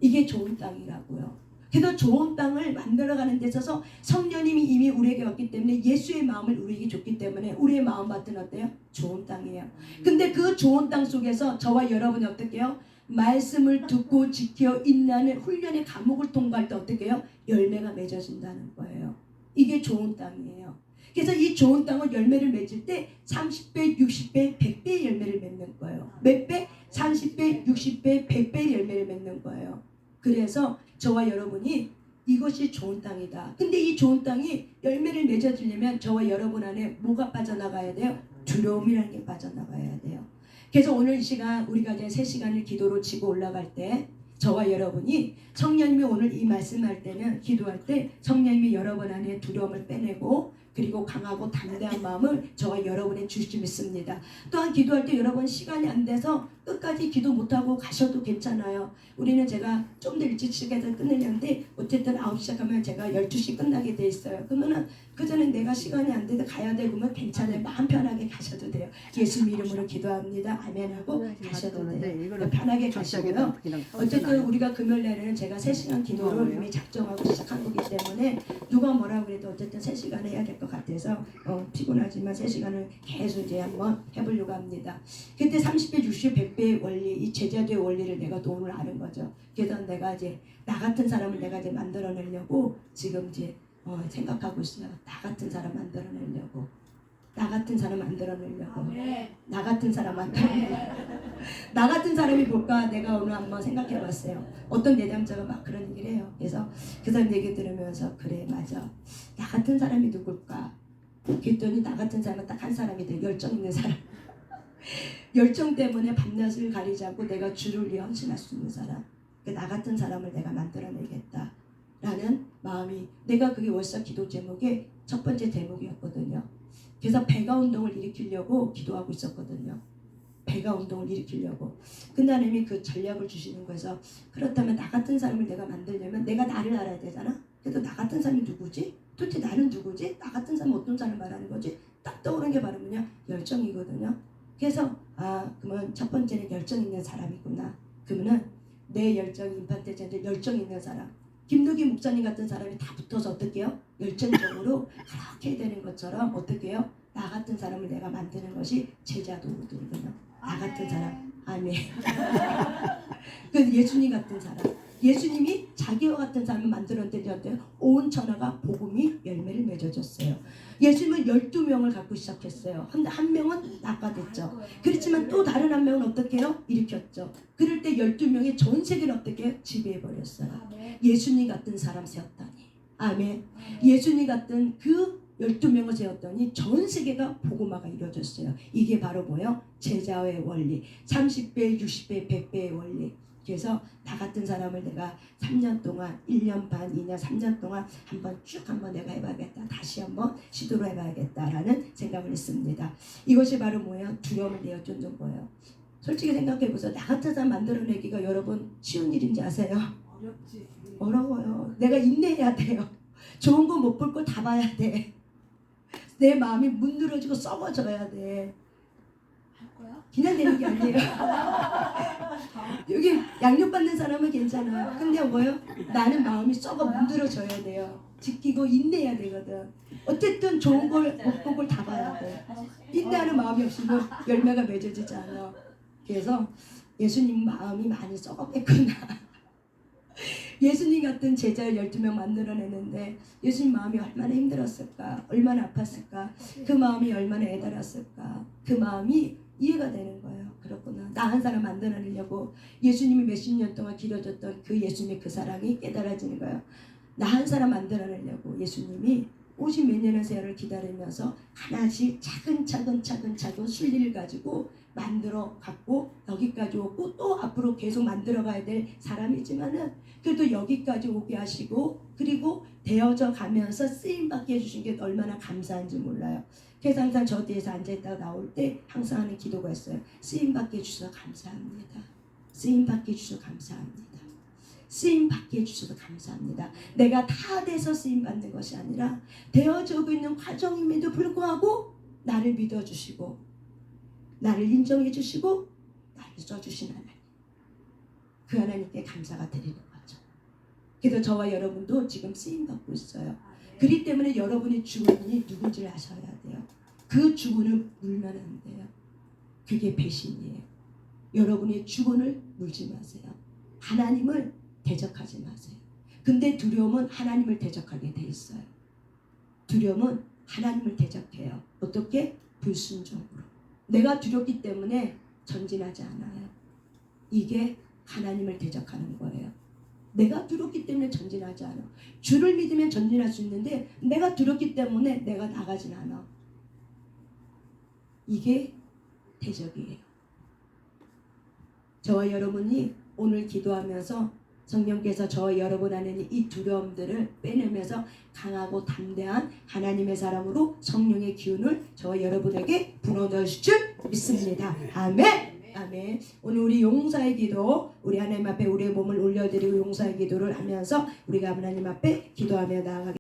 이게 좋은 땅이라고요. 그래서 좋은 땅을 만들어가는 데 있어서 성령님이 이미 우리에게 왔기 때문에 예수의 마음을 우리에게 줬기 때문에 우리의 마음밭은 어때요? 좋은 땅이에요. 근데 그 좋은 땅 속에서 저와 여러분이 어떻게 해요? 말씀을 듣고 지켜 인내하는 훈련의 과목을 통과할 때 어떻게 해요? 열매가 맺어진다는 거예요. 이게 좋은 땅이에요. 그래서 이 좋은 땅은 열매를 맺을 때 30배, 60배, 100배의 열매를 맺는 거예요. 몇 배? 30배, 60배, 100배의 열매를 맺는 거예요. 그래서 저와 여러분이 이것이 좋은 땅이다. 근데 이 좋은 땅이 열매를 맺어주려면 저와 여러분 안에 뭐가 빠져나가야 돼요? 두려움이라는 게 빠져나가야 돼요. 그래서 오늘 이 시간 우리가 이제 3시간을 기도로 지고 올라갈 때 저와 여러분이 성령님이 오늘 이 말씀할 때는 기도할 때 성령님이 여러분 안에 두려움을 빼내고 그리고 강하고 담대한 마음을 저와 여러분에 주시 믿습니다. 또한 기도할 때 여러분 시간이 안 돼서 끝까지 기도 못하고 가셔도 괜찮아요. 우리는 제가 좀 더 일찍 시작해서 끝내려는데 어쨌든 9시 시작하면 제가 12시 끝나게 돼 있어요. 그러면은 그 전에 내가 시간이 안 돼서 가야 되고 그러면 괜찮아요. 마음 편하게 가셔도 돼요. 예수 이름으로 기도합니다. 아멘하고 가셔도 돼요. 편하게 가시고요. 어쨌든 우리가 금요일 날에는 제가 3시간 기도를 이미 작정하고 시작한 거기 때문에 누가 뭐라고 그래도 어쨌든 3시간 해야 될 것 같아서 피곤하지만 3시간을 계속 이제 한번 해보려고 합니다. 그때 30배, 60배, 100배의 원리, 이 제자도의 원리를 내가 또 오늘 아는 거죠. 그래서 내가 이제 나 같은 사람을 내가 이제 만들어내려고 지금 이제 생각하고 있어요. 나 같은 사람 만들어내려고. 나 같은 사람 만들어내려고. 나 같은 사람 만들어내려고. 나 같은 사람이 뭘까 내가 오늘 한번 생각해봤어요. 어떤 내담자가 막 그런 얘기를 해요. 그래서 그 사람 얘기 들으면서 그래 맞아. 나 같은 사람이 누굴까? 그랬더니 나 같은 사람은 딱 한 사람이 돼. 열정 있는 사람. 열정 때문에 밤낮을 가리지 않고 내가 주를 위해 헌신할 수 있는 사람. 나 같은 사람을 내가 만들어내겠다 라는 마음이, 내가 그게 월사 기도 제목의 첫 번째 제목이었거든요. 그래서 배가 운동을 일으키려고 기도하고 있었거든요. 배가 운동을 일으키려고. 근데 하나님이 그 전략을 주시는 거에서 그렇다면 나 같은 사람을 내가 만들려면 내가 나를 알아야 되잖아. 그래도 나 같은 사람이 누구지? 도대체 나는 누구지? 나 같은 사람은 어떤 사람을 말하는 거지? 딱 떠오르는 게 바로 뭐냐? 열정이거든요. 그래서 그러면 첫 번째는 열정 있는 사람이구나. 그러면은 내 열정이 임판되지 열정 있는 사람. 김누기 목사님 같은 사람이 다 붙어서 어떻게 해요? 열정적으로 그렇게 해야 되는 것처럼 어떻게 해요? 나 같은 사람을 내가 만드는 것이 제자도거든요. 나 같은 사람. 아멘. 그 예수님 같은 사람. 예수님이 자기와 같은 사람을 만들었는데 온 천하가 복음이 열매를 맺어줬어요. 예수님은 12명을 갖고 시작했어요. 한 명은 낙가됐죠. 그렇지만 또 다른 한 명은 어떻게 해요? 일으켰죠. 그럴 때 12명이 전 세계를 어떻게 해요? 지배해버렸어요. 예수님 같은 사람 세웠다니. 아멘. 예수님 같은 그 12명을 세웠더니 전 세계가 복음화가 이루어졌어요. 이게 바로 뭐예요? 제자의 원리. 30배, 60배, 100배의 원리. 그래서 나 같은 사람을 내가 3년 동안 1년 반, 2년, 3년 동안 한번 내가 해봐야겠다. 다시 한번 시도를 해봐야겠다라는 생각을 했습니다. 이것이 바로 뭐예요? 두려움을 내어쫓는 거예요. 솔직히 생각해보세요. 나 같은 사람 만들어내기가 여러분 쉬운 일인지 아세요? 어렵지. 어려워요. 내가 인내해야 돼요. 좋은 거 못 볼 거 다 봐야 돼. 내 마음이 문드러지고 썩어져야 돼. 그냥 되는 게 아니에요. 여기 양육받는 사람은 괜찮아요. 근데 뭐요? 나는 마음이 썩어 문드러져야 돼요. 지키고 인내해야 되거든. 어쨌든 좋은 걸 못 본 걸 다 봐야 돼. 인내하는 마음이 없으면 열매가 맺어지지 않아. 그래서 예수님 마음이 많이 썩었겠구나. 예수님 같은 제자를 12명 만들어내는데 예수님 마음이 얼마나 힘들었을까, 얼마나 아팠을까, 그 마음이 얼마나 애달았을까, 그 마음이 이해가 되는 거예요. 그렇구나. 나 한 사람 만들어내려고 예수님이 몇십 년 동안 기려줬던 그 예수님의 그 사랑이 깨달아지는 거예요. 나 한 사람 만들어내려고 예수님이 50 몇 년의 세월을 기다리면서 하나씩 차근차근 순리를 가지고 만들어 갖고 여기까지 오고 또 앞으로 계속 만들어 가야 될 사람이지만은 그래도 여기까지 오게 하시고 그리고 되어져 가면서 쓰임받게 해주신 게 얼마나 감사한지 몰라요. 그래서 항상 저 뒤에서 앉아있다가 나올 때 항상 하는 기도가 있어요. 쓰임받게 해주셔서 감사합니다. 쓰임받게 해주셔서 감사합니다. 쓰임받게 해주셔서 감사합니다. 내가 다 돼서 쓰임받는 것이 아니라 되어지고 있는 과정임에도 불구하고 나를 믿어주시고 나를 인정해 주시고 나를 써주신 하나님, 그 하나님께 감사가 드리는 거죠. 그래서 저와 여러분도 지금 쓰임받고 있어요. 그렇기 때문에 여러분의 주인이 누군지를 아셔야 돼요. 그 주군을 물면 안 돼요. 그게 배신이에요. 여러분의 주군을 물지 마세요. 하나님을 대적하지 마세요. 근데 두려움은 하나님을 대적하게 돼 있어요. 두려움은 하나님을 대적해요. 어떻게? 불순종으로. 내가 두렵기 때문에 전진하지 않아요. 이게 하나님을 대적하는 거예요. 내가 두렵기 때문에 전진하지 않아. 주를 믿으면 전진할 수 있는데 내가 두렵기 때문에 내가 나가진 않아. 이게 대적이에요. 저와 여러분이 오늘 기도하면서 성령께서 저 여러분 안에 이 두려움들을 빼내면서 강하고 담대한 하나님의 사람으로 성령의 기운을 저 여러분에게 불어넣으실 줄 믿습니다. 아멘. 아멘. 오늘 우리 용사의 기도, 우리 하나님 앞에 우리의 몸을 올려드리고 용사의 기도를 하면서 우리가 하나님 앞에 기도하며 나아가겠습니다.